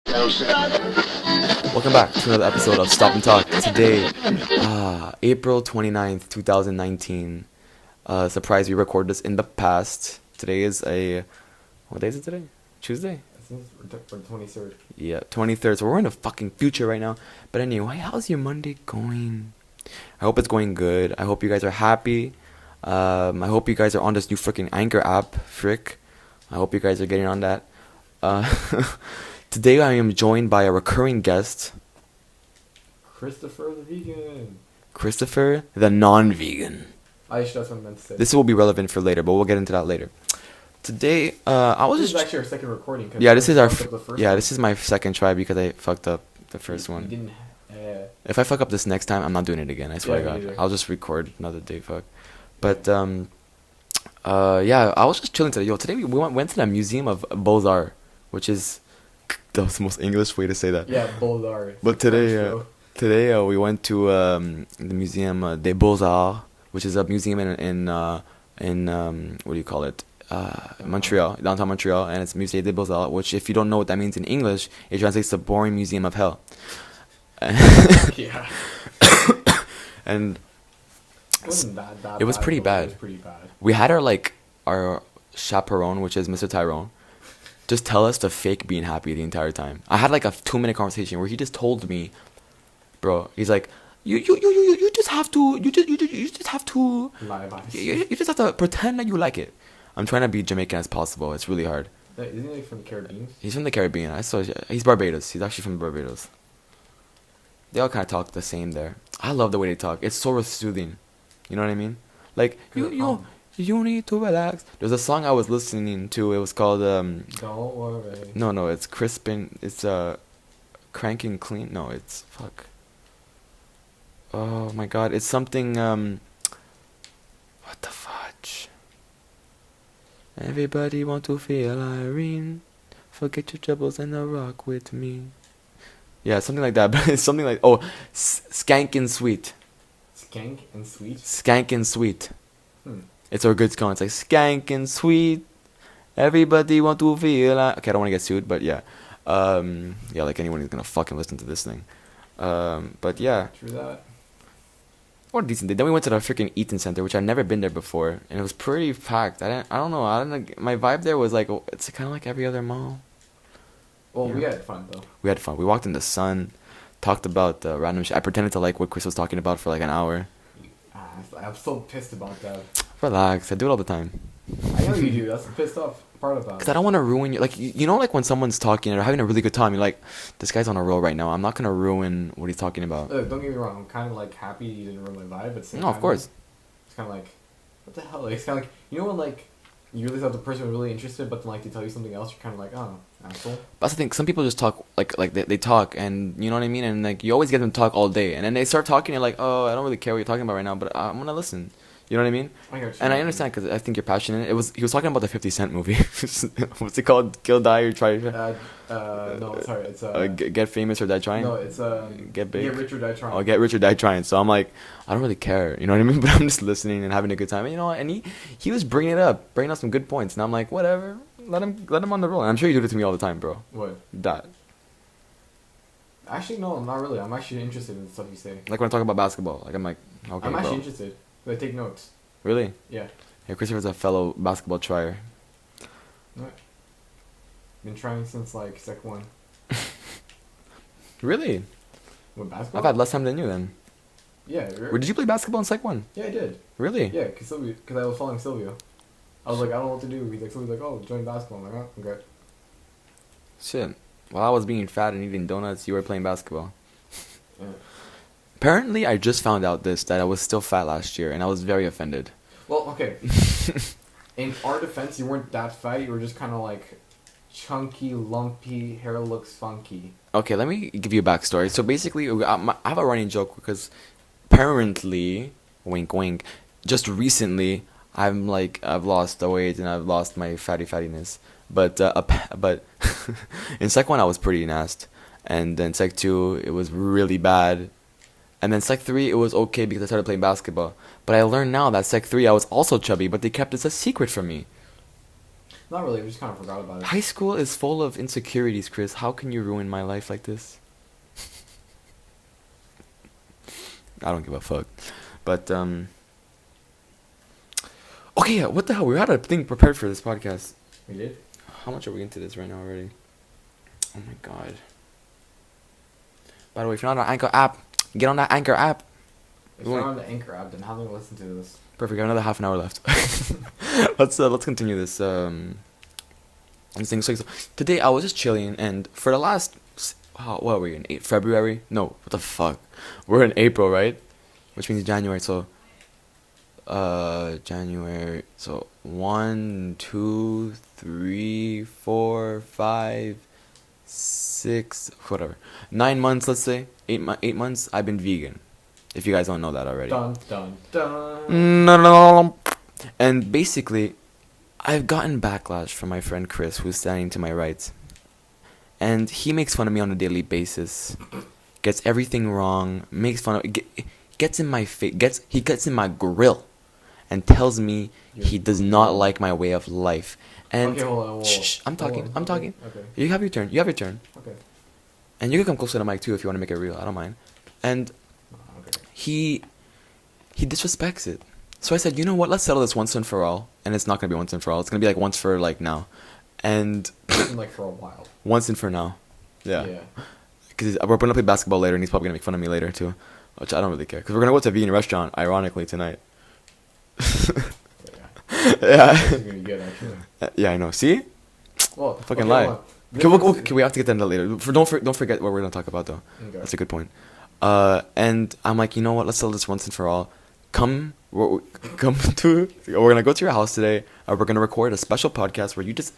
Welcome back to another episode of Stop and Talk. Today, April 29th, 2019. Surprise, we recorded this in the past. Today is what day is it today? Tuesday? For 23rd. Yeah, 23rd. So we're in the fucking future right now. But anyway, how's your Monday going? I hope it's going good. I hope you guys are happy. I hope you guys are on this new freaking Anchor app, frick. I hope you guys are getting on that. Today I am joined by a recurring guest. Christopher the vegan. Christopher the non-vegan. That's what I meant to say. This will be relevant for later, but we'll get into that later. Today, This is actually our second recording. Yeah, this is our this this is my second try because I fucked up the first one. You didn't. If I fuck up this next time, I'm not doing it again. I swear to God, neither. I'll just record another day. Fuck. But I was just chilling today. Today we went to the Museum of Beaux-Arts, which is that was the most English way to say that. Yeah, Beaux-Arts. But today we went to the Museum des Beaux-Arts, which is a museum in what do you call it? Montreal, downtown Montreal, and it's Musée des Beaux-Arts, which, if you don't know what that means in English, it translates to boring museum of hell. Yeah. And It wasn't that it was bad, pretty but bad. It was pretty bad. We had our chaperone, which is Mr. Tyrone, just tell us to fake being happy the entire time. I had like a 2-minute conversation where he just told me, bro, he's like, you just have to you just have to you just have to pretend that you like it. I'm trying to be Jamaican as possible. It's really hard. Isn't he like from the Caribbean? He's from the Caribbean. He's Barbados. He's actually from Barbados. They all kind of talk the same there. I love the way they talk. It's so soothing. You know what I mean? Like you need to relax. There's a song I was listening to. It was called Don't worry. No, it's crispin. It's cranking clean. No, it's fuck. Oh my God, it's something what the fudge? Everybody want to feel Irene. Forget your troubles and rock with me. Yeah, something like that. But it's something like skankin' sweet. Skank and sweet. Skankin' sweet. It's a good song. It's like skankin' sweet. Everybody want to feel. Okay, I don't want to get sued, but yeah, like anyone who's gonna fucking listen to this thing. But yeah. True that. What a decent day. Then we went to the freaking Eaton Center, which I'd never been there before, and it was pretty packed. I don't know. My vibe there was like it's kind of like every other mall. Well, Yeah. we had fun though. We had fun. We walked in the sun, talked about random shit. I pretended to like what Chris was talking about for like an hour. I'm so pissed about that. Relax. I do it all the time. I know you do. That's the pissed off part about it. Because I don't want to ruin you. Like, you know, like when someone's talking and they're having a really good time, you're like, this guy's on a roll right now. I'm not going to ruin what he's talking about. Look, don't get me wrong. I'm kind of like happy you didn't ruin my vibe, but at the same No, of time, course. It's kind of like, what the hell? Like, it's kind of like, you know when like you realize that the person was really interested, but then like they tell you something else, you're kind of like, oh, asshole. That's the thing. Some people just talk, like they talk, and you know what I mean? And like, you always get them to talk all day. And then they start talking, and you're like, oh, I don't really care what you're talking about right now, but I'm going to listen. You know what I mean? And I understand because I think you're passionate. He was talking about the 50 Cent movie. What's it called? Kill, Die, or Try? No, sorry, it's Get Famous or Die Trying? No, it's Get Big. Get Rich or Die Trying. Oh, Get Rich or Die Trying. So I'm like, I don't really care. You know what I mean? But I'm just listening and having a good time. And you know what? And he was bringing up some good points. And I'm like, whatever. Let him on the roll. And I'm sure you do it to me all the time, bro. What? That. Actually, no, not really. I'm actually interested in the stuff you say. Like when I talk about basketball. Like I'm like, okay, I'm actually bro. interested. I take notes. Really? Yeah. Yeah, Christopher's a fellow basketball trier. Right. Been trying since like Sec 1. Really? What, basketball? I've had less time than you then. Yeah. Where did you play basketball in Sec 1? Yeah, I did. Really? Yeah, because I was following Silvio. I was like, I don't know what to do. Silvio's like, oh, join basketball. I'm like, oh, okay. Shit. While I was being fat and eating donuts, you were playing basketball. Yeah. Apparently, I just found out that I was still fat last year, and I was very offended. Well, okay. In our defense, you weren't that fat. You were just kind of like chunky, lumpy, hair looks funky. Okay, let me give you a backstory. So basically, I have a running joke because apparently, wink wink, just recently, I've lost the weight and I've lost my fattiness. But in Sec 1, I was pretty nasty. And then Sec 2, it was really bad. And then Sec 3, it was okay because I started playing basketball. But I learned now that Sec 3, I was also chubby, but they kept this a secret from me. Not really. We just kind of forgot about it. High school is full of insecurities, Chris. How can you ruin my life like this? I don't give a fuck. But okay, yeah, what the hell? We had a thing prepared for this podcast. We did. How much are we into this right now already? Oh my god. By the way, if you're not on Anchor app, get on that Anchor app. If you're on the Anchor app, then how long listen to this? Perfect. We have another half an hour left. Let's continue this this thing. So today I was just chilling, and for the last what are we in February? No, what the fuck? We're in April, right? Which means January. So January. So 1, 2, 3, 4, 5, 6, whatever. 9 months, let's say 8 months. I've been vegan. If you guys don't know that already. Dun dun dun. No. And basically, I've gotten backlash from my friend Chris, who's standing to my right. And he makes fun of me on a daily basis. Gets everything wrong. Makes fun of... Gets in my face. He gets in my grill. And tells me he does not like my way of life. And... Okay, hold on. Shh, I'm talking. I'm talking. Okay. You have your turn. You have your turn. Okay. And you can come closer to the mic too if you want to make it real. I don't mind. And... Okay. He disrespects it. So I said, you know what? Let's settle this once and for all. And it's not gonna be once and for all. It's gonna be like once for like now, and like for a while. once and for now. Yeah. Yeah. Because we're gonna play basketball later, and he's probably gonna make fun of me later too, which I don't really care. Because we're gonna go to a vegan restaurant, ironically tonight. Yeah. This is gonna be good, actually. Yeah, I know. See? Well, Fucking okay, lie. hold on. Okay, we have to get that later. Don't forget what we're gonna talk about though. Okay. That's a good point. And I'm like, you know what? Let's settle this once and for all. We're gonna go to your house today. We're gonna record a special podcast where you just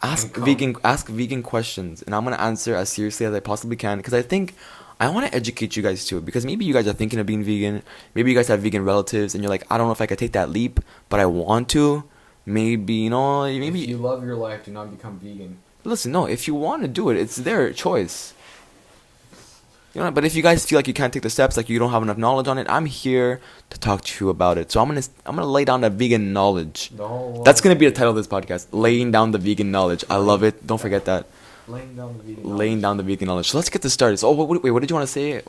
ask vegan questions, and I'm gonna answer as seriously as I possibly can, because I think I want to educate you guys too. Because maybe you guys are thinking of being vegan. Maybe you guys have vegan relatives, and you're like, I don't know if I could take that leap, but I want to. Maybe If you love your life, do not become vegan. Listen, no. If you want to do it, it's their choice. You know, but if you guys feel like you can't take the steps, like you don't have enough knowledge on it, I'm here to talk to you about it. So I'm gonna lay down that vegan knowledge. That's gonna be the title of this podcast: laying down the vegan knowledge. I love it. Don't forget that. Laying down the vegan. Laying down the vegan knowledge. So let's get this started. So, wait, what did you want to say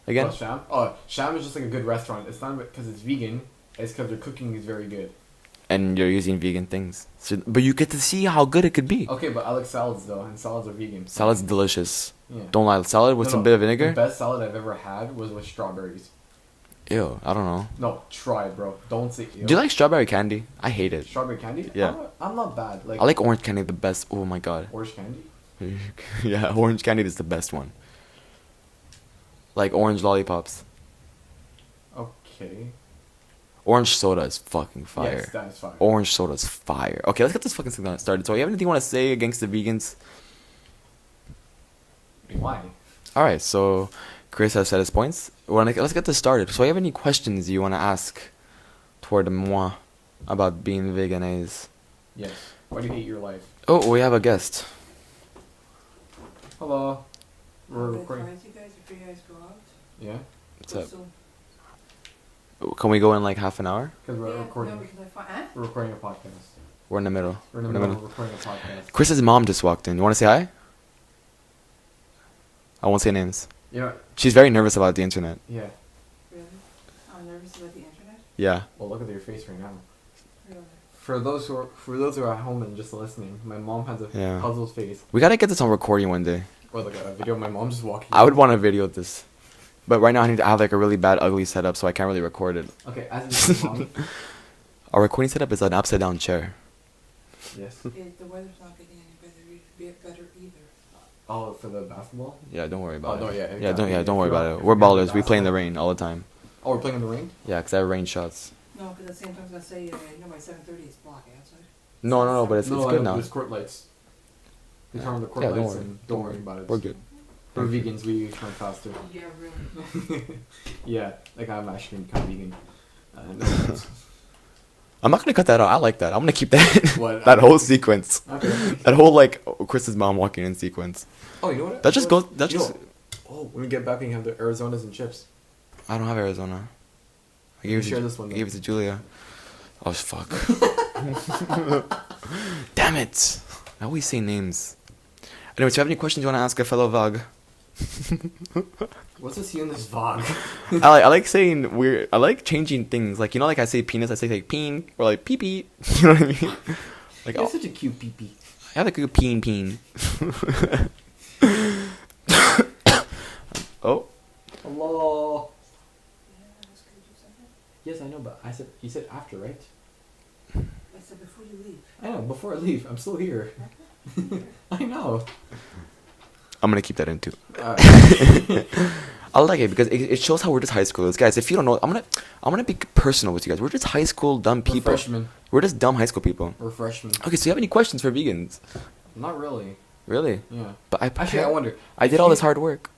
again? Oh, Sham? Oh, Sham is just like a good restaurant. It's not because it's vegan. It's because their cooking is very good. And you're using vegan things, but you get to see how good it could be. Okay, but I like salads though, and salads are vegan. Salad's delicious. Yeah. Don't lie. Salad with some bit of vinegar. The best salad I've ever had was with strawberries. Ew, I don't know. No, try it, bro. Don't say ew. Do you like strawberry candy? I hate it. Strawberry candy? Yeah. I'm not bad. I like orange candy the best. Oh my god. Orange candy? Yeah, orange candy is the best one. Like orange lollipops. Okay. Orange soda is fucking fire. Yes, that is fire. Orange soda is fire. Okay, let's get this fucking thing started. So, you have anything you want to say against the vegans? Why? Alright, so Chris has said his points. Let's get this started. So, you have any questions you want to ask toward moi about being veganese? Yes. Why do you hate your life? Oh, we have a guest. Hello. We're Are they recording. friends, you guys, if you guys go out? Yeah? What's up? So, Can we go in like half an hour? Because we're yeah, recording. No, because I find, huh? We're recording a podcast. We're in the middle. We're in the middle of recording a podcast. Chris's mom just walked in. You want to say hi? I won't say names. Yeah. She's very nervous about the internet. Yeah. Really? I'm nervous about the internet? Yeah. Well, look at your face right now. Really? For those who are at home and just listening, my mom has a Yeah. puzzled face. We gotta get this on recording one day. Or like a video of my mom just walking. I would want to video this. But right now I have like a really bad, ugly setup, so I can't really record it. Okay, as you mom. Our recording setup is an upside down chair. Yes. The weather's not getting any better either. Oh, for the basketball? Yeah, don't worry about Oh, no, it. yeah, Don't worry about it. If We're you're on ballers. We play in the basketball- rain all the time. Oh, we're playing in the rain? Yeah, because I have rain shots. No, because at the same time I was going to say, by 7:30 it's blocky outside. No, but it's good now. There's court lights. We turn on the court Yeah, don't lights worry. and don't worry about it. We're good. We're vegans, we turn faster. Yeah, really. Yeah, like I'm actually become vegan. No, I'm not gonna cut that out. I like that. I'm gonna keep that What? that whole sequence. okay. That whole like Chris's mom walking in sequence. Oh, you know what? That just goes. That You just. know- Oh, when we get back, we can have the Arizonas and chips. I don't have Arizona. I gave You it share to, this one, I then. gave it to Julia. Oh fuck. Damn it! I always say names. Anyways, do you have any questions you want to ask a fellow Vog? What's this you in this vlog? I like saying weird. I like changing things. Like, you know, like I say penis, I say like peen or like pee pee. You know what I mean? Like, You're such a cute pee-pee. I have like a peen peen. Oh, Hello. Yeah, that's good. You said that? Yes, I know, but you said after, right? I said before you leave. I know, before I leave. I'm still here. I know. I'm gonna keep that in too. Uh, I like it because it shows how we're just high schoolers, guys. If you don't know, I'm gonna be personal with you guys. We're just high school dumb we're people. freshmen. We're just dumb high school people. We're freshmen. Okay, so you have any questions for vegans? Not really. Really? Yeah. But Actually, I wonder. I did all this hard work.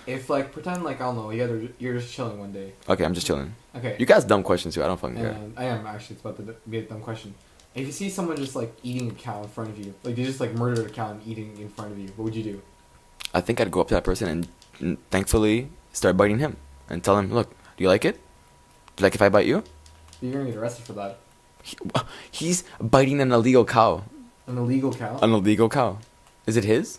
If, like, pretend, like, I don't know, you're just chilling one day. Okay, I'm just chilling. Okay. You guys dumb questions too. I don't fucking care. And I am, actually. It's about to be a dumb question. If you see someone just, like, eating a cow in front of you, like, they just, like, murdered a cow and eating in front of you, what would you do? I think I'd go up to that person and thankfully start biting him and tell him, look, do you like it? Do you like if I bite you? You're gonna get arrested for that. He's biting an illegal cow. An illegal cow? An illegal cow. Is it his?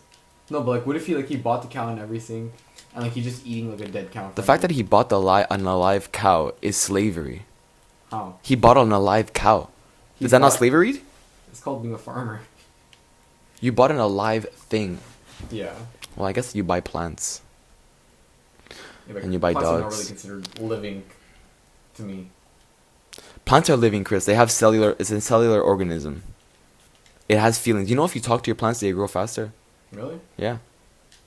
No, but, like, what if he bought the cow and everything, and, like, he's just eating, like, a dead cow in The front fact of that he bought an alive cow is slavery. you? How? He bought an alive cow. He Is that not bought- slavery? It's called being a farmer. You bought an alive thing. Yeah. Well, I guess you buy plants. Yeah, but And you buy plants are not dogs. really considered living to me. Plants are living, Chris. They have it's a cellular organism. It has feelings. You know, if you talk to your plants, they grow faster. Really? Yeah.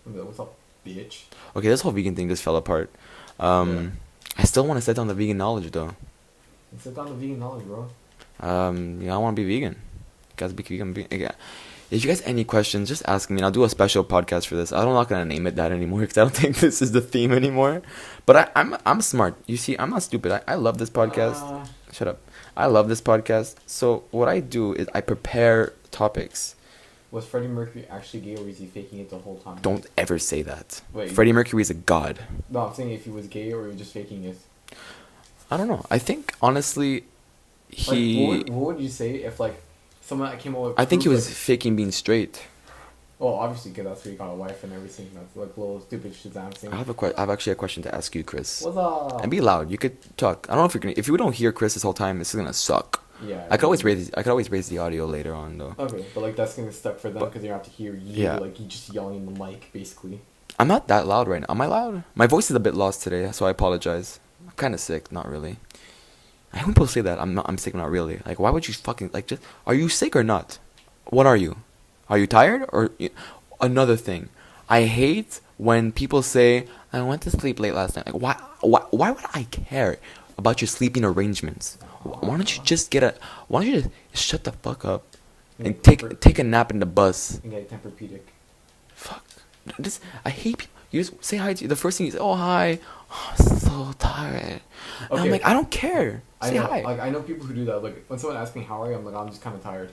What's up, bitch? Okay, this whole vegan thing just fell apart. I still want to set down the vegan knowledge, though. Sit down the vegan knowledge, bro. Yeah, I want to be vegan. You guys be vegan. Yeah. If you guys any questions, just ask me, and I'll do a special podcast for this. I'm not gonna name it that anymore because I don't think this is the theme anymore. But I'm smart. You see, I'm not stupid. I love this podcast. Shut up. I love this podcast. So what I do is I prepare topics. Was Freddie Mercury actually gay, or is he faking it the whole time? Don't ever say that. Wait. Freddie Mercury is a god. No, I'm saying if he was gay, or he was just faking it. I don't know. I think honestly, Like, what would you say if, like, someone that came up with I think he proof, was like- faking being straight. well, obviously, because that's where he got a wife and everything. That's like little stupid Shazam thing. I have actually a question to ask you, Chris. What's up? And be loud. You could talk. I don't know if you're gonna. If you don't hear Chris this whole time, this is gonna suck. Yeah. I could always raise the audio later on though. Okay, but like that's gonna stuck for them because you have to hear you Yeah. like you just yelling in the mic, basically. I'm not that loud right now. Am I loud? My voice is a bit lost today, so I apologize. I'm kind of sick. Not really. I hate when people say that. I'm sick. Not really. Like, why would you fucking like just? Are you sick or not? What are you? Are you tired or? Another thing, I hate when people say I went to sleep late last night. Like, why would I care about your sleeping arrangements? Why don't you just Why don't you just shut the fuck up and take a nap in the bus? And get Tempur-Pedic. Fuck. I hate people. You just say hi to you. The first thing you say, oh hi, oh, I'm so tired. And I'm Okay. like, I don't care. I Say know, hi. like I know people who do that. Like when someone asks me how are you, I'm like I'm just kind of tired.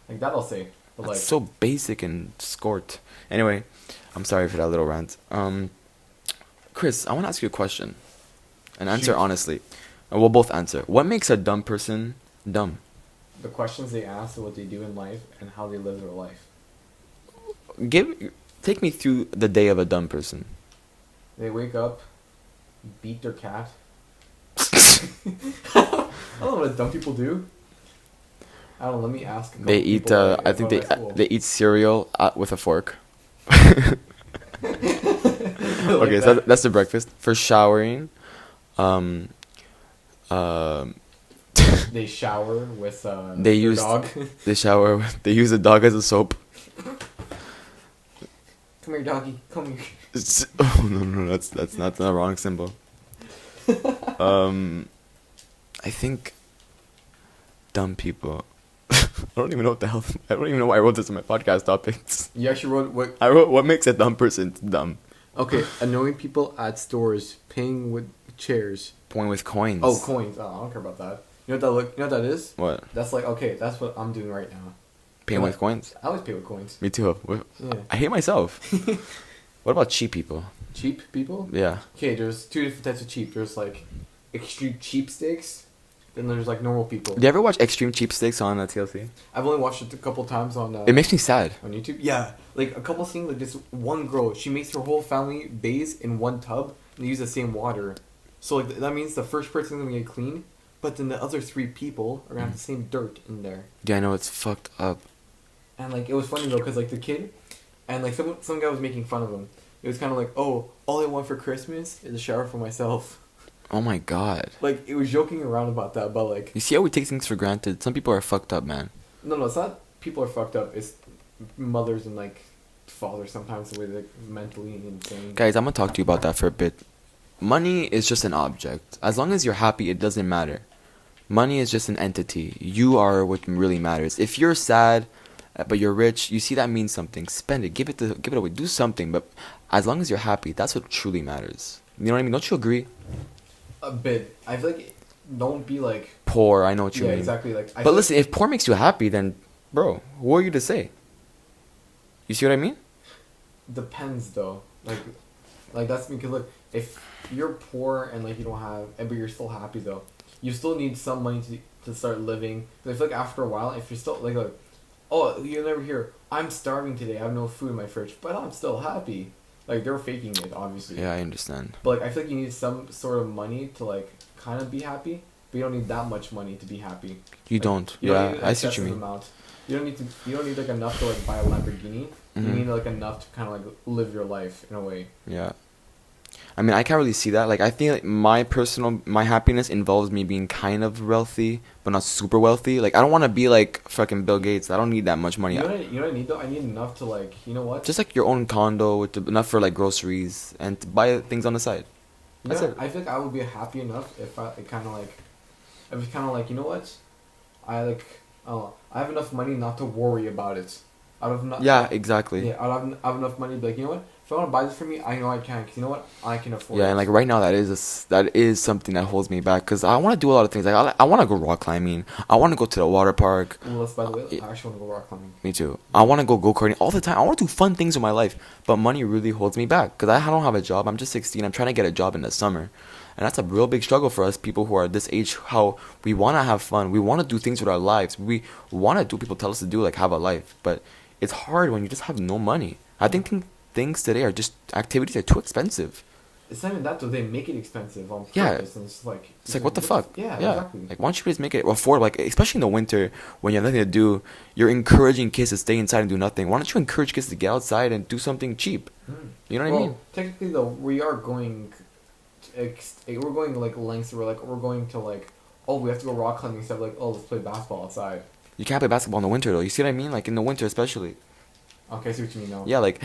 Like that I'll say, but That's like so basic and scort. Anyway, I'm sorry for that little rant. Chris, I want to ask you a question, and answer Shoot. honestly. And we'll both answer. What makes a dumb person dumb? the questions they ask, what they do in life, and how they live their life. Take me through the day of a dumb person. They wake up, beat their cat. I don't know what dumb people do. I don't know. Let me ask. A couple They eat. people I think at my school. they eat cereal with a fork. Like Okay, so that. that's the breakfast. For showering, They shower with They their use- dog. they shower. They use a dog as a soap. Come here, doggy. Come here. Oh no, that's not the wrong symbol. I think dumb people. I don't even know what the hell. I don't even know why I wrote this in my podcast topics. You actually wrote what? I wrote what makes a dumb person dumb. Okay, annoying people at stores, paying with chairs. Point with coins. Oh, coins. Oh, I don't care about that. You know what that look? You know what that is? What? That's like okay. That's what I'm doing right now. Paying Yeah. with coins. I always pay with coins. Me too. Yeah. I hate myself. What about cheap people? Cheap people. Yeah. Okay, there's two different types of cheap. There's like extreme cheap steaks, then there's like normal people. Do you ever watch Extreme Cheapsticks on TLC? I've only watched it a couple times on. It makes me sad. On YouTube. Yeah, like a couple scenes like this. One girl, she makes her whole family bathe in one tub and they use the same water. So like that means the first person's gonna get clean, but then the other 3 people are gonna have the same dirt in there. Yeah, I know, it's fucked up. And like it was funny though, cause like the kid, and like some guy was making fun of him. It was kind of like, oh, all I want for Christmas is a shower for myself. Oh my god. Like it was joking around about that, but like You see how we take things for granted? Some people are fucked up, man. no, it's not. People are fucked up. It's mothers and like fathers sometimes the way they're mentally insane. Guys, I'm gonna talk to you about that for a bit. Money is just an object. As long as you're happy, it doesn't matter. Money is just an entity. You are what really matters. If you're sad, but you're rich, you see that means something. Spend it. Give it away. Do something. But as long as you're happy, that's what truly matters. You know what I mean? Don't you agree? A bit. I feel like don't be like Poor. I know what you yeah, mean. exactly. Like, I But feel listen, if poor makes you happy, then, bro, who are you to say? You see what I mean? depends though. Like that's because look, if you're poor and like you don't have, but you're still happy though, you still need some money to start living. But I feel like after a while, if you're still like, oh, you never hear, I'm starving today. I have no food in my fridge, but I'm still happy. Like they're faking it, obviously. Yeah, I understand. But like I feel like you need some sort of money to like kind of be happy, but you don't need that much money to be happy. You Like, don't. you don't Yeah, need an I see what you excessive mean. amount. You don't need to. You don't need like enough to like buy a Lamborghini. You Mhm. need like enough to kind of like live your life in a way. Yeah. I mean, I can't really see that. Like, I think like, my happiness involves me being kind of wealthy, but not super wealthy. Like, I don't want to be like fucking Bill Gates. I don't need that much money. You know what I need though? I need enough to like, you know what? Just like your own condo with enough for like groceries and to buy things on the side. You That's know, it. I think I would be happy enough if I kind of like, I was kind of like, you know what? I like, I have enough money not to worry about it. Out of not. Yeah, exactly. Yeah, I have enough money to be like, you know what? If I want to buy this for me, I know I can. Cause you know what? I can afford. Yeah, it. and like right now, that is something that holds me back because I want to do a lot of things. Like I want to go rock climbing. I want to go to the water park. Well, by the way, Yeah. I actually want to go rock climbing. Me too. I want to go karting all the time. I want to do fun things in my life, but money really holds me back because I don't have a job. I'm just 16. I'm trying to get a job in the summer, and that's a real big struggle for us people who are this age. How we want to have fun, we want to do things with our lives. We want to do what people tell us to do, like have a life, but it's hard when you just have no money. I think things today are just activities are too expensive. It's not even that though. They make it expensive on Yeah. purpose, and it's like What the fuck? Yeah, exactly. Like, why don't you just make it affordable? Like, especially in the winter when you have nothing to do, you're encouraging kids to stay inside and do nothing. Why don't you encourage kids to get outside and do something cheap? You know what I mean? Technically though, we are going, we're going like lengths. We're going to like, oh, we have to go rock climbing instead of like, oh, let's play basketball outside. You can't play basketball in the winter though. You see what I mean? Like in the winter especially. Okay, I see what you mean now. Yeah, like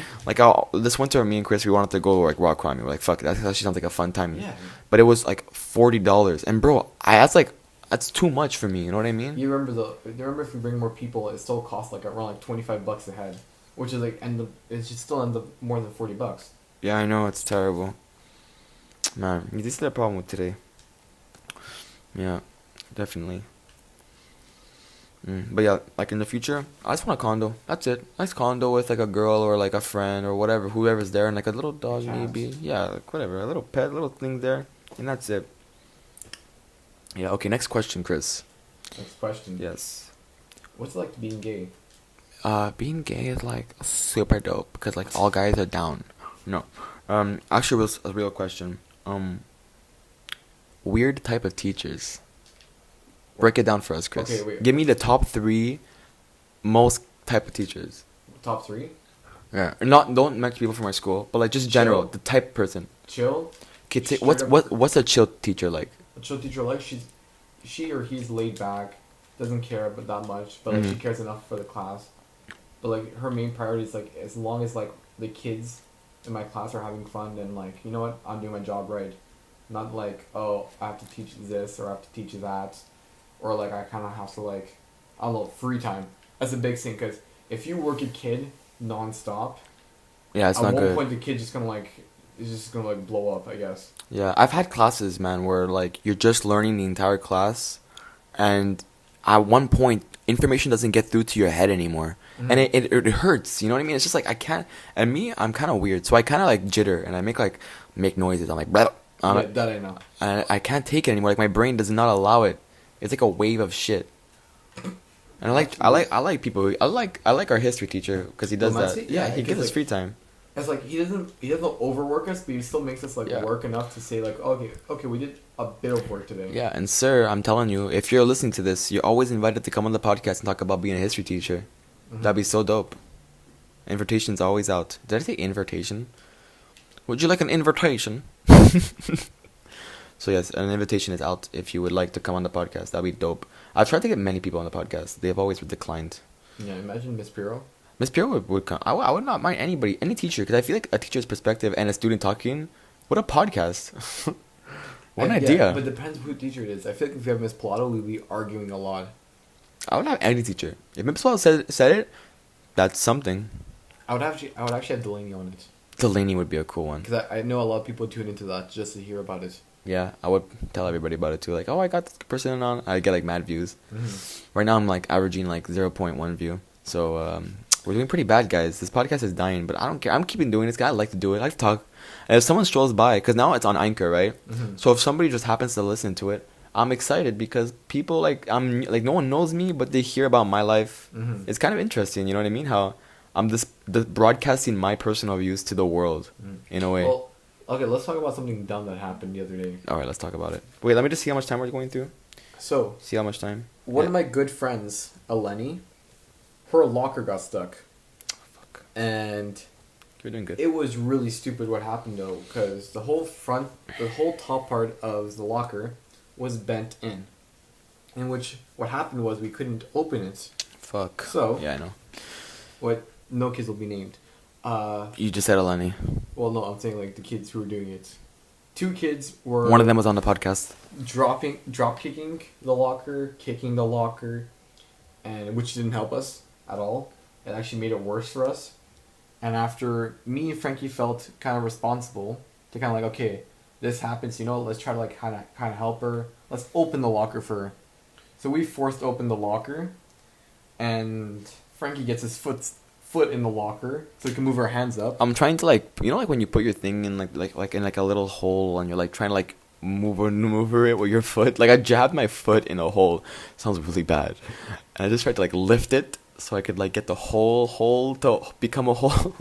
this winter, me and Chris, we wanted to go like rock climbing. We're like, fuck it, that actually sounds like a fun time. Yeah. But it was like $40, and bro, that's too much for me. You know what I mean? You remember if we bring more people, it still costs like around like $25 a head, which is like it should still end up more than $40. Yeah, I know, it's terrible. Man, this is the problem with today. Yeah, definitely. But yeah, like in the future, I just want a condo. That's it. Nice condo with like a girl or like a friend or whatever, whoever's there, and like a little dog Cat. maybe. Yeah, like whatever, a little pet, little thing there, and that's it. Yeah. Okay. Next question, Chris. Next question. Yes. What's it like being gay? Being gay is like super dope because like all guys are down. No. Actually, a real question. Weird type of teachers. Break it down for us, Chris. Okay, wait. Give me the top 3 most type of teachers. Top 3? Yeah. Don't mention people from our school, but like just general, Chill. the type of person. Chill. Okay, Straight what's a chill teacher like? A chill teacher like she or he's laid back, doesn't care about that much, but like she Mhm. cares enough for the class. But like her main priority is like as long as like the kids in my class are having fun, then like you know what, I'm doing my job right. Not like, oh, I have to teach this or I have to teach that, or like I kind of have to like, I don't know, free time. That's a big thing because if you work a kid nonstop, Yeah, it's at not one good. point the kid just gonna like is just gonna like blow up, I guess. Yeah, I've had classes, man, where like you're just learning the entire class, and at one point information doesn't get through to your head anymore, and it hurts. You know what I mean? It's just like I can't. And me, I'm kind of weird, so I kind of like jitter and I make noises. I'm like, "Bleh." Yeah, that I know. And I can't take it anymore. Like my brain does not allow it. It's like a wave of shit. And I like people. I like our history teacher because he does Well, that. yeah, Yeah, he because, gives us like, free time. It's like he doesn't overwork us, but he still makes us like Yeah. work enough to say like, okay, we did a bit of work today. Yeah, and sir, I'm telling you, if you're listening to this, you're always invited to come on the podcast and talk about being a history teacher. Mhm. That'd be so dope. Invitation's always out. Did I say invitation? Would you like an invitation? So yes, an invitation is out if you would like to come on the podcast. That'd be dope. I've tried to get many people on the podcast. They've always declined. Yeah, imagine Miss Piro. Miss Pierre would come. I would not mind anybody, any teacher, because I feel like a teacher's perspective and a student talking. What a podcast! What an idea! Yeah, but it depends who teacher it is. I feel like if you have Miss Pilato, we'd be arguing a lot. I would have any teacher. If Miss Paul said it, that's something. I would actually have Delaney on it Delaney would be a cool one. because I know a lot of people tune into that just to hear about it. Yeah, I would tell everybody about it too. Like, oh, I got this person on. I get like mad views. Mm-hmm. Right now, I'm like averaging like 0.1 view. So we're doing pretty bad, guys. This podcast is dying, but I don't care. I'm keeping doing this. I like to do it. I like to talk. And if someone strolls by, because now it's on Anchor, right? Mm-hmm. So if somebody just happens to listen to it, I'm excited because people no one knows me, but they hear about my life. Mm-hmm. It's kind of interesting. You know what I mean? How I'm broadcasting my personal views to the world in a way. Well, okay, let's talk about something dumb that happened the other day. All right, let's talk about it. Wait, let me just see how much time we're going through. So, See how much time. one Yeah. of my good friends, Eleni, her locker got stuck. Fuck. And You're doing good. it was really stupid what happened though, because the whole top part of the locker was bent in. In which, what happened was we couldn't open it. Fuck. So- Yeah, I know. No kids will be named. You just said Eleni. Well, no, I'm saying like the kids who were doing it. 2 kids were One of them was on the podcast. drop kicking the locker, kicking the locker, and which didn't help us at all. It actually made it worse for us. And after me and Frankie felt kind of responsible to kind of like, okay, this happens, let's try to like kind of help her. Let's open the locker for her. So we forced open the locker, and Frankie gets his foot in the locker so he can move our hands up. I'm trying to like when you put your thing in like in like a little hole and you're like trying to like maneuver it with your foot. Like I jabbed my foot in a hole. Sounds really bad. And I just tried to like lift it so I could like get the whole hole to become a hole.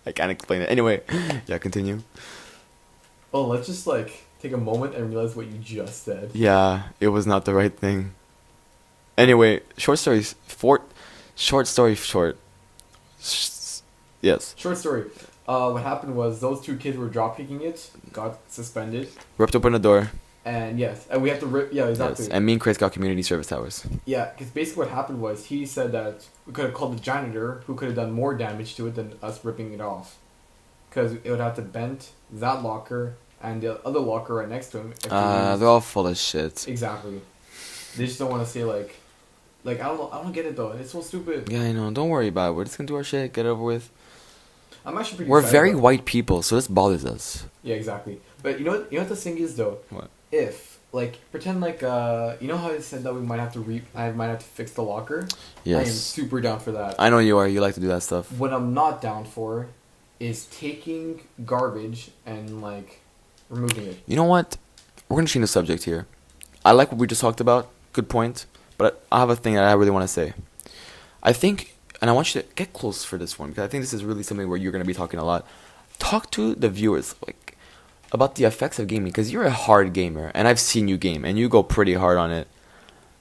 I can't explain it. Anyway, yeah, continue. Oh, let's just like take a moment and realize what you just said. Yeah, it was not the right thing. Anyway, short. Yes. Short story. What happened was those 2 kids were drop kicking it, got suspended, Ripped open the door. and yes, and we have to rip. Yeah, exactly. Yes. And me and Chris got community service hours. Yeah, because basically what happened was he said that we could have called the janitor, who could have done more damage to it than us ripping it off, because it would have to bend that locker and the other locker right next to him. if he used- They're all full of shit. Exactly. They just don't want to say like I don't know. I don't get it though. It's so stupid. Yeah, I know. Don't worry about it. We're just gonna do our shit, get it over with. I'm actually pretty. We're excited very about it. white people, so this bothers us. Yeah, exactly. But you know what the thing is though. What? If like pretend like you know how I said that we might have to I might have to fix the locker. I am Yes. super down for that. I know you are. You like to do that stuff. What I'm not down for is taking garbage and like removing it. You know what? We're gonna change the subject here. I like what we just talked about. Good point. But I have a thing that I really want to say. I think, and I want you to get close for this one because I think this is really something where you're gonna be talking a lot. Talk to the viewers like about the effects of gaming because you're a hard gamer and I've seen you game and you go pretty hard on it.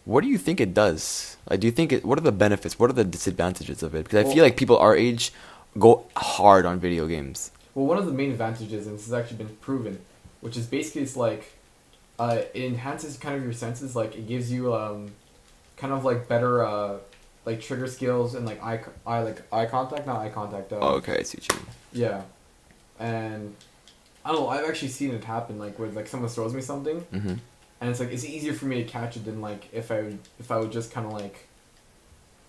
What do you think it does? Like, do you think what are the benefits? What are the disadvantages of it? Because I feel like people our age go hard on video games. Well, one of the main advantages, and this has actually been proven, which is basically it's like it enhances kind of your senses. Like it gives you kind of like better like trigger skills and like eye contact, not eye contact. Oh, okay, I see what you mean. Yeah, and I don't know. I've actually seen it happen. Like where like someone throws me something, Mm-hmm. and it's like it's easier for me to catch it than like if I would just kind of like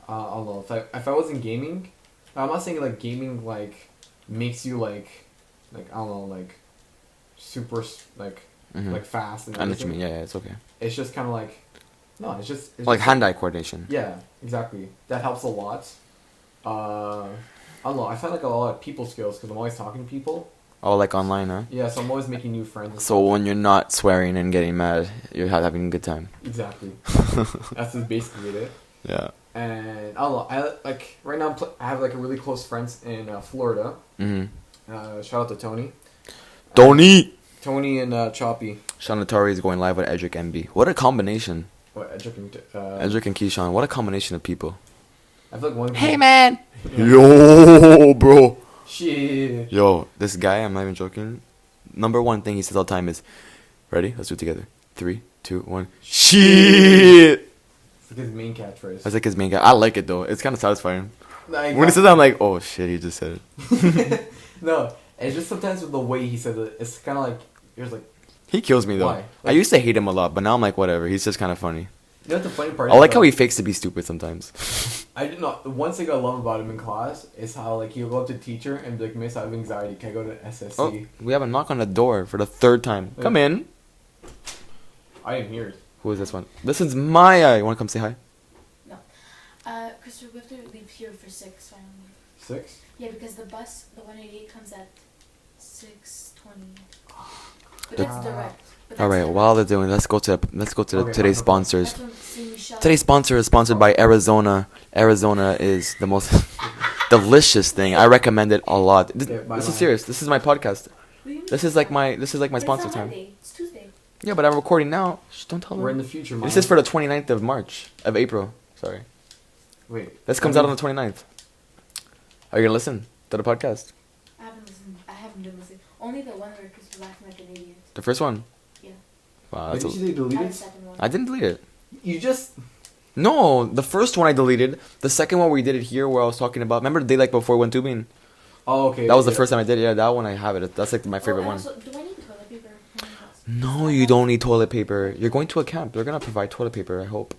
I don't know if I wasn't gaming. I'm not saying like gaming like makes you like I don't know like super like Mm-hmm. like fast and I know what you everything. mean. Yeah, it's okay. It's just kind of like no, it's just Like just, hand-eye coordination. Yeah, exactly. That helps a lot. I don't know. I find like a lot of people skills because I'm always talking to people, Oh, like online, huh? Yeah, so I'm always making new friends. and So stuff. when you're not swearing and getting mad, you're having a good time. Exactly. That's just basically it. Yeah. And I don't know. I like right now. I have like a really close friends in Florida. Shout out to Tony. Tony! Tony and Choppy. Sean Atari is going live with Edric MB. What a combination. What Edric and Edric and Keyshawn. What a combination of people. I feel like one. Hey, man! Yeah. Yo, bro. Shit. Yo, this guy, I'm not even joking. Number one thing he says all the time is, ready? Let's do it together. 3, 2, 1. Shit! It's like his main catchphrase. That's like his main guy. I like it though. It's kind of satisfying. Like, When he says that, I'm like, oh shit, he just said it. No, it's just sometimes with the way he says it, it's kind of like you're just like. He kills me though. Why? I used to hate him a lot, but now I'm like, whatever. He's just kind of funny. You know what the funny part I is? like how though? he fakes to be stupid sometimes. I did not. The one thing I love about him in class is how like he'll go up to the teacher and be like, "Miss, I have anxiety. Can I go to SSC?" Oh, we have a knock on the door for the third time. Yeah. Come in. I didn't hear it. Who is this one? This is Maya. You want to come say hi? Christopher, we have to leave here for 6 finally. 6. Yeah, because the bus, the 188, comes at 6:20. But The- that's direct. But All that's right. direct. While they're doing, let's go to Okay, today's fine. sponsors. That's when St. Michel. Today's sponsor is sponsored by Arizona. Arizona is the most delicious thing. I recommend it a lot. This, Okay, bye this is bye. serious. This is my podcast. What do you mean? This is like my But it's sponsor not time. Monday, it's Tuesday. Yeah, but I'm recording now. Shh, don't tell We're in them. the future, This Maya. is for the 29th of April. Sorry. Wait. This comes out on the 29th. Are you gonna listen to the podcast? I haven't listened. I haven't been listening. Only the one where Chris was acting like an idiot. The first one? Yeah. Wow, Wait, that's did you say And the deleted? second one. I didn't delete it. You just. No, the first one I deleted. The second one we did it here where I was talking about. Remember the day like before we went tubing? Oh, okay. That was the yeah. first time I did it. Yeah, that one I have it. That's like my favorite and one. Also, do I need toilet paper? Oh my gosh. No, you don't need toilet paper. You're going to a camp. They're gonna provide toilet paper. I hope.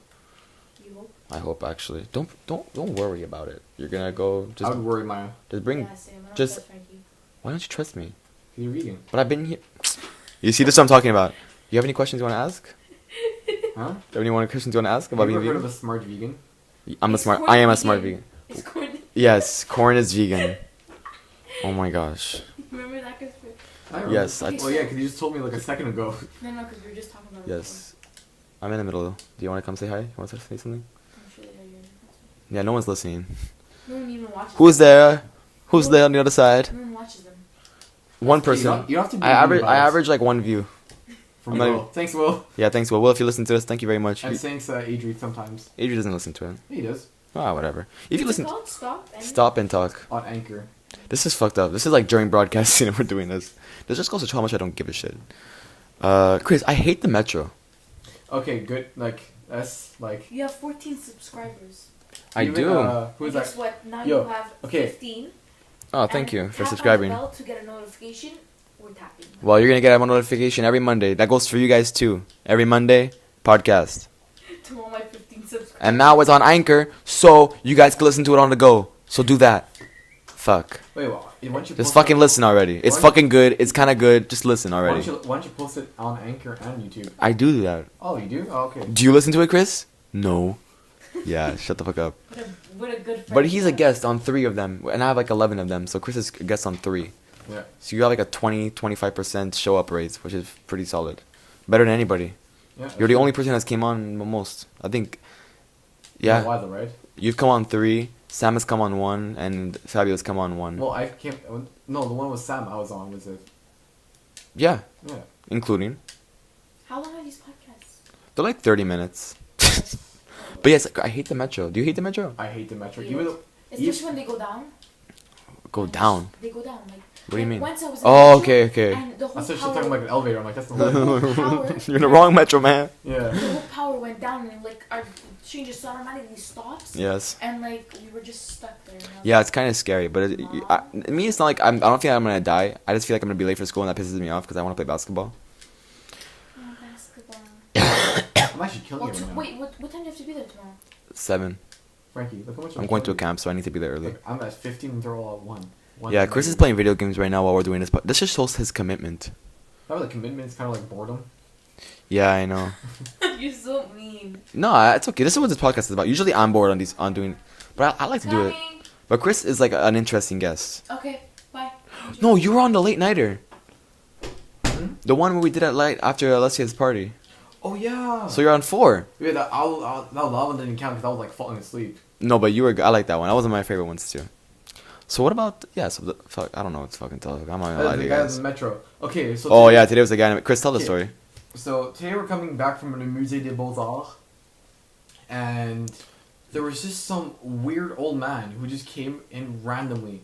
You hope? I hope actually. Don't worry about it. You're gonna go I just would worry, Maya. bring. Yeah, same. I don't just- trust Frankie. Why don't you trust me? You're vegan. But I've been here. You see, this is what I'm talking about. You have any questions you want to ask? Huh? Do you have any more questions you want to ask about Have you being ever heard vegan? of a smart vegan? I'm a Is smart. corn I am a smart vegan? vegan. It's corn. Yes, corn is vegan. Oh my gosh. Remember that, Christopher? I remember. Yes, I- Well, yeah, because you just told me like a second ago. No, because we were just talking about it Yes. I'm in the middle. Do you want to come say hi? You want to say something? before. I'm sure they are here. Yeah, no one's listening. No one even watches Who's them. there? Who's there on the other side? No one watches them. One You person. don't have to be I mean average. about I it. average like one view. From I'm not Will. even- Thanks, Will. Yeah, thanks. Well, if you listen to this, thank you very much. And thanks, Adri, sometimes. Adrian doesn't listen to it. He does. Ah, whatever. If you What's listen, it called? stop and talk. On Anchor. This is fucked up. This is like during broadcasting and we're doing this. This just goes to show how much I don't give a shit. Chris, I hate the metro. Okay, good. Like, that's like. You have 14 subscribers. I even, do. Who's And that? guess what? Now Yo, you have okay. 15. Oh, thank you And for tap subscribing. On the bell to get a notification. We're tapping. Well, you're gonna get a notification every Monday. That goes for you guys too. Every Monday, podcast. To all my 15 subscribers. And now it's on Anchor, so you guys can listen to it on the go. So do that. Fuck. Wait, well, why don't you Just post fucking it, listen already. It's Why- fucking good. It's kind of good. Just listen Why already. don't you post it on Anchor and YouTube? I do that. Oh, you do? Oh, okay. Do you listen to it, Chris? No. Yeah, shut the fuck up. What a good friend. But he's you a have. guest on 3 of them, and I have like 11 of them. So Chris is a guest on 3. Yeah. So you got like a 20-25% show up rates, which is pretty solid. Better than anybody. Yeah. You're the only person that's came on most. I think. Yeah. Why though, right? You've come on 3. Sam has come on 1, and Fabio's come on 1. Well, I can't. No, the one with Sam I was on was it? Yeah, Yeah. including. How long are these podcasts? They're like 30 minutes. But yes, I hate the metro. Do you hate the metro? I hate the metro. Yeah. Even though. Especially when they go down. Go down. They go down. Like, What do you mean? Once I was in Oh, the metro, okay, okay. And the whole I thought she was power, talking about an elevator. I'm like, that's the The whole. whole power. You're in the wrong metro, man. Yeah. The whole power went down and like our train just automatically stops. Yes. And like we were just stuck there. And I was Yeah, like, it's kind of scary, but me, it's not like I don't feel like I'm gonna die. I just feel like I'm gonna be late for school, and that pisses me off because I want to play basketball. "Oh, basketball." I'm actually killing Well, you right now. wait, what time do you have to be there tomorrow? 7. Frankie, look how much I'm going to a camp, so I need to be there early. Like, I'm at 15 and they're all at 1. Yeah, Chris is playing video games right now while we're doing this, but this just shows his commitment. That was a commitment. It's kind of like boredom. Yeah, I know. You're so mean. No, it's okay. This is what this podcast is about. Usually I'm bored on doing, but I like to do it. Coming. But Chris is like an interesting guest. Okay, bye. No, you were on the late nighter. Hmm? The one where we did at light after Alessia's party. Oh yeah. So you're on 4. Yeah, that one didn't count because I was like falling asleep. No, but you were. I like that one. That was one of my favorite ones too. So what about so the fuck? I don't know what to fucking tell you. I'm not gonna lie to The you guy in guys. the metro. Okay, so Oh yeah, today was the guy. Chris, tell the Okay. story. So today we're coming back from the Musée des Beaux-Arts, and there was just some weird old man who just came in randomly,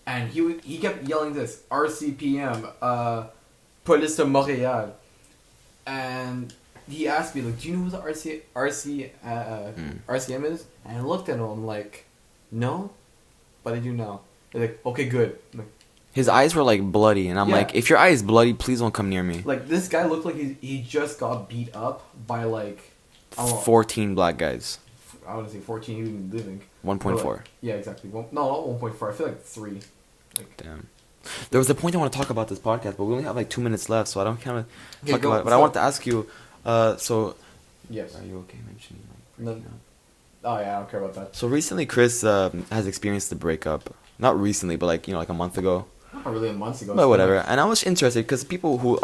and he kept yelling this RCPM, Police de Montréal, and he asked me like, do you know who the RCM is? And I looked at him like, no, but I do now. They're like, okay, good. I'm like, His eyes were like bloody, and I'm Yeah. like, if your eye is bloody, please don't come near me. like this guy looked like he just got beat up by like, I don't know, 14 black guys. I want to say 14, even living. 1.4. But, like, yeah, exactly. No, not 1.4. I feel like 3. Like, Damn. There was a point I want to talk about this podcast, but we only have like 2 minutes left, so I don't kind of Okay, talk go, about it. But I so- want to ask you, so yes. are you okay mentioning? No. Oh yeah, I don't care about that. So recently, Chris has experienced the breakup. Not recently, but like like a month ago. Not really months ago. But whatever. And I was interested because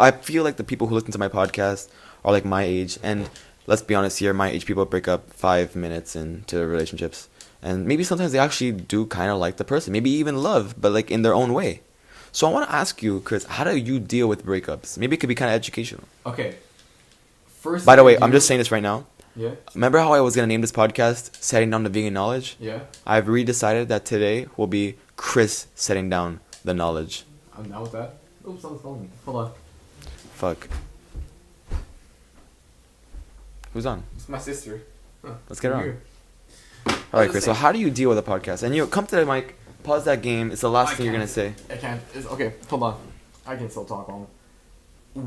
I feel like the people who listen to my podcast are like my age, and let's be honest here, my age people break up 5 minutes into their relationships, and maybe sometimes they actually do kind of like the person, maybe even love, but like in their own way. So I want to ask you, Chris, how do you deal with breakups? Maybe it could be kind of educational. Okay. First. By the way, thing I I'm do- just saying this right now. Yeah. Remember how I was gonna name this podcast "Setting Down the Vegan Knowledge"? Yeah. I've redecided that today will be Chris setting down the knowledge. I'm down with that. Oops, someone's calling me. Hold on. Fuck. Who's on? It's my sister. Huh. Let's get her on. Weird. All right, just Chris. So saying- how do you deal with a podcast? And come to the mic, pause that game. It's the last I thing you're gonna can't. say. I can't. It's, okay, hold on. I can still talk on. The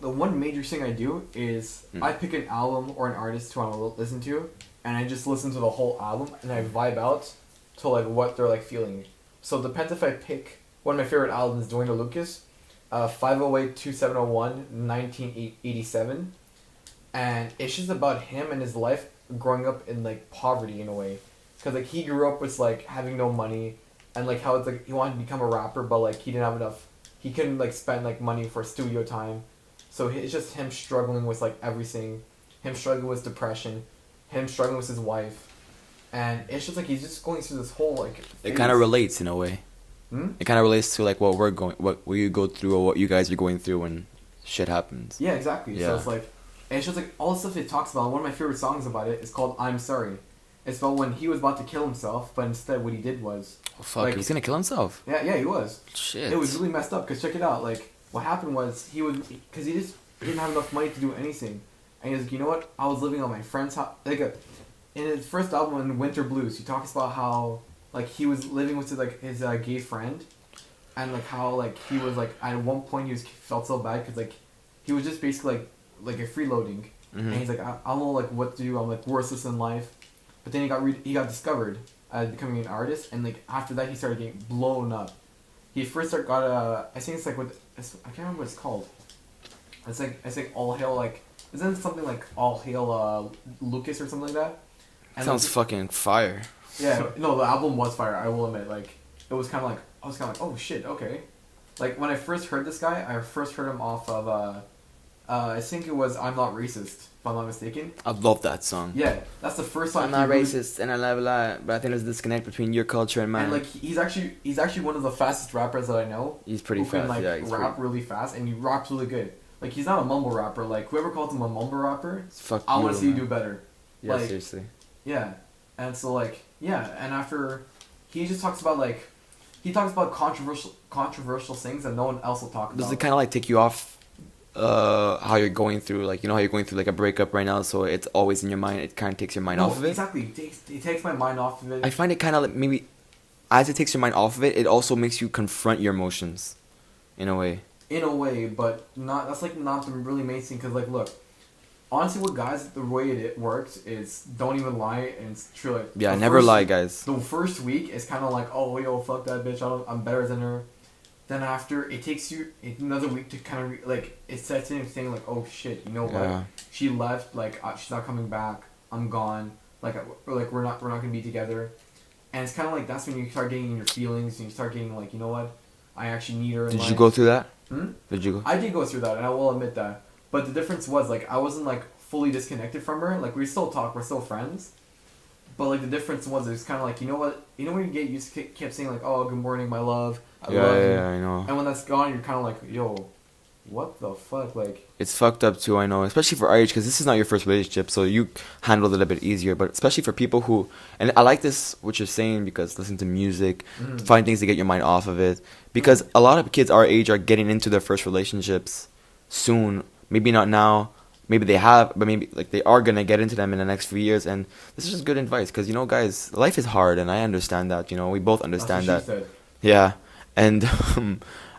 one major thing I do is I pick an album or an artist who I want to listen to, and I just listen to the whole album, and I vibe out to like what they're like feeling. So it depends if I pick one of my favorite albums, Dwayne Lucas, 508-2701, 1987, and it's just about him and his life growing up in like poverty in a way, because like he grew up with like having no money, and like how it's like he wanted to become a rapper, but like he didn't have enough. He couldn't like spend like money for studio time, so it's just him struggling with like everything, him struggling with depression, him struggling with his wife, and it's just like he's just going through this whole like. It phase. kind of relates in a way. Hmm? It kind of relates to like what you go through or what you guys are going through when shit happens. Yeah, exactly. Yeah. So it's like, and it's just like all the stuff it talks about. One of my favorite songs about it is called "I'm Sorry." It's about when he was about to kill himself, but instead what he did was. Oh, fuck, Like- he's gonna kill himself. Yeah, he was. Shit. It was really messed up, because check it out, like, what happened was, because he just didn't have enough money to do anything, and he was like, you know what, I was living on my friend's house, like, in his first album, in Winter Blues, he talks about how, like, he was living with, like, his gay friend, and, like, how, like, he was, like, at one point, felt so bad, because, like, he was just basically, like a freeloading, and he's like, I don't know, like, what to do, I'm, like, worthless in life, but then he got discovered as becoming an artist, and like after that he started getting blown up. He first got I think it's like I can't remember what it's called. It's like All Hail, like, isn't it something like All Hail Lucas or something like that? And Sounds like, fucking fire. yeah, no, the album was fire. I will admit, like it was kind of like I was kind of like, oh shit, okay. Like when I first heard this guy, I first heard him off of I think it was I'm Not Racist, if I'm not mistaken. I love that song. Yeah, that's the first song. I'm not racist and I love a lot, but I think there's a disconnect between your culture and mine. And like he's actually one of the fastest rappers that I know. He's pretty who can, fast. like, Yeah, he's rap really fast, and he raps really good. Like he's not a mumble rapper. Like whoever calls him a mumble rapper, Fuck I you, want to see you man. do better. Yeah, like, seriously. Yeah, and so like yeah, and after he just talks about like he talks about controversial things that no one else will talk Does about. it kind of like take you off how you're going through, like, you know how you're going through like a breakup right now, so it's always in your mind, it kind of takes your mind No, off of it? Exactly, it takes my mind off of it. I find it kind of like maybe as it takes your mind off of it, it also makes you confront your emotions in a way. In a way, but not. That's like not the really main thing. Cause like, look, honestly, with guys, the way it works is don't even lie, and it's true. Like, Yeah, the never first- lie, guys. The first week is kind of like, oh yo, fuck that bitch. I'm better than her. Then after, it takes you another week to kind of like it sets in saying like, oh shit, you know what? Yeah. She left. Like she's not coming back. I'm gone. Like we're not gonna be together. And it's kind of like that's when you start getting in your feelings and you start getting like, you know what? I actually need her in Did life. you go through that? Hmm? Did you go? I did go through that, and I will admit that. But the difference was, like, I wasn't, like, fully disconnected from her. Like, we still talk, we're still friends. But, like, the difference was, it was kind of like, you know what? You know when you get used to kept saying, like, oh, good morning, my love. I love you. Yeah, I know. And when that's gone, you're kind of like, yo, what the fuck? Like, It's fucked up too, I know, especially for our age, because this is not your first relationship, so you handled it a bit easier. But especially for people who, and I like this what you're saying, because listen to music, find things to get your mind off of it. Because a lot of kids our age are getting into their first relationships soon. Maybe not now, maybe they have, but maybe like they are gonna get into them in the next few years. And this is just good advice, because you know, guys, life is hard, and I understand that. You know, we both understand that's that. what she said. Yeah, and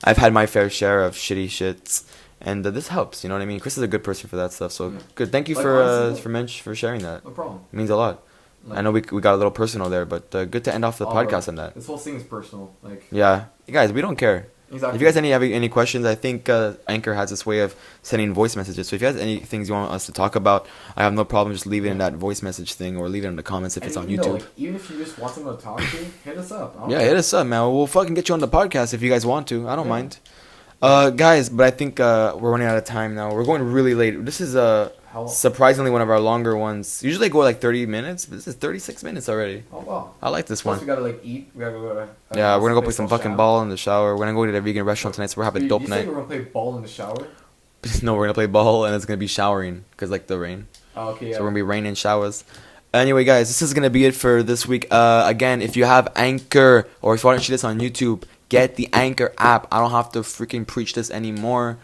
I've had my fair share of shitty shits, and this helps. You know what I mean? Chris is a good person for that stuff. So Yeah. good. Thank you Like, for honestly, for sharing that. No problem. It means a lot. Like, I know we got a little personal there, but good to end off the oh, bro, podcast on that. This whole thing is personal. Like, Yeah, guys, we don't care. exactly. If you guys have any questions, I think Anchor has this way of sending voice messages. So if you guys have any things you want us to talk about, I have no problem just leaving in that voice message thing or leave it in the comments if And it's on even YouTube. though, like, even if you just want someone to talk to, hit us up. I don't Yeah, care. hit us up, man. We'll fucking get you on the podcast if you guys want to. I don't Yeah. mind. Guys, but I think we're running out of time now. We're going really late. This is How? surprisingly one of our longer ones. Usually I go like 30 minutes, but this is 36 minutes already. Oh wow. I like this Plus one. we gotta like eat. We gotta go to. Yeah, we're gonna go play place some called fucking Sham. ball in the shower. We're gonna go to the vegan restaurant tonight, so we're having a You- dope you night. said we're gonna play ball in the shower. No, we're gonna play ball and it's gonna be showering because like the rain. Oh, okay. Yeah. So we're gonna be rain and showers. Anyway, guys, this is gonna be it for this week. Again, if you have Anchor or if you want to see this on YouTube, get the Anchor app. I don't have to freaking preach this anymore,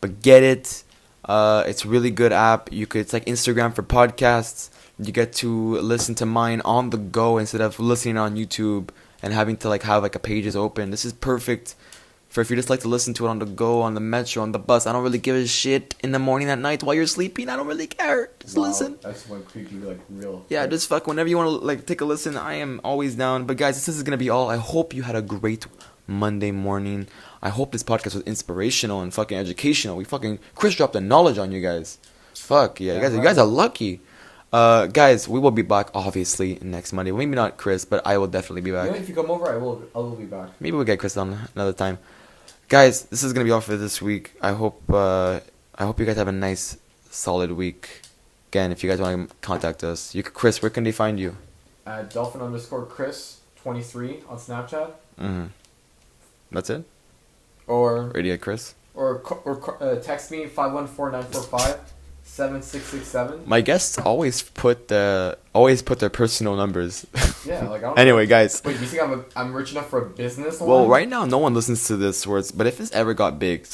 but get it. It's a really good app. It's like Instagram for podcasts. You get to listen to mine on the go instead of listening on YouTube and having to like have like a pages open. This is perfect for if you just like to listen to it on the go, on the metro, on the bus. I don't really give a shit in the morning, at night, while you're sleeping. I don't really care. Just Wow, listen. That's one creepy like real. Yeah, just fuck whenever you want to like take a listen. I am always down. But guys, this is gonna be all. I hope you had a great Monday morning. I hope this podcast was inspirational and fucking educational. Chris dropped the knowledge on you guys. Fuck yeah, Yeah, you guys are lucky. Guys, we will be back obviously next Monday. Maybe not Chris, but I will definitely be You back. know, if you come over, I will be back. Maybe we'll get Chris on another time. Guys, this is gonna be all for this week. I hope you guys have a nice, solid week. Again, if you guys want to contact us, Chris, where can they find you? At Dolphin_Chris23 on Snapchat. That's it. Or Radio Chris. text me 514-945-7667. My guests always put their personal numbers. Yeah, like I don't. Anyway, guys. Wait, you think I'm rich enough for a business? Well, line? right now no one listens to this words, but if this ever got big,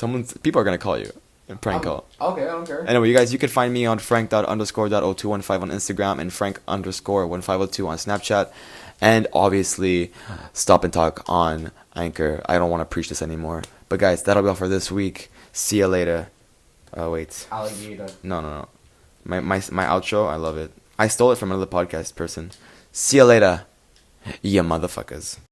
people are gonna call you and prank call. Okay, I don't care. Anyway, you guys, you can find me on frank._.0215 on Instagram and frank_1502 on Snapchat, and obviously Stop and Talk on Anchor. I don't want to preach this anymore, but guys, that'll be all for this week. See you later. Oh wait, Alligator. no. My outro, I love it. I stole it from another podcast person. See you later, you motherfuckers.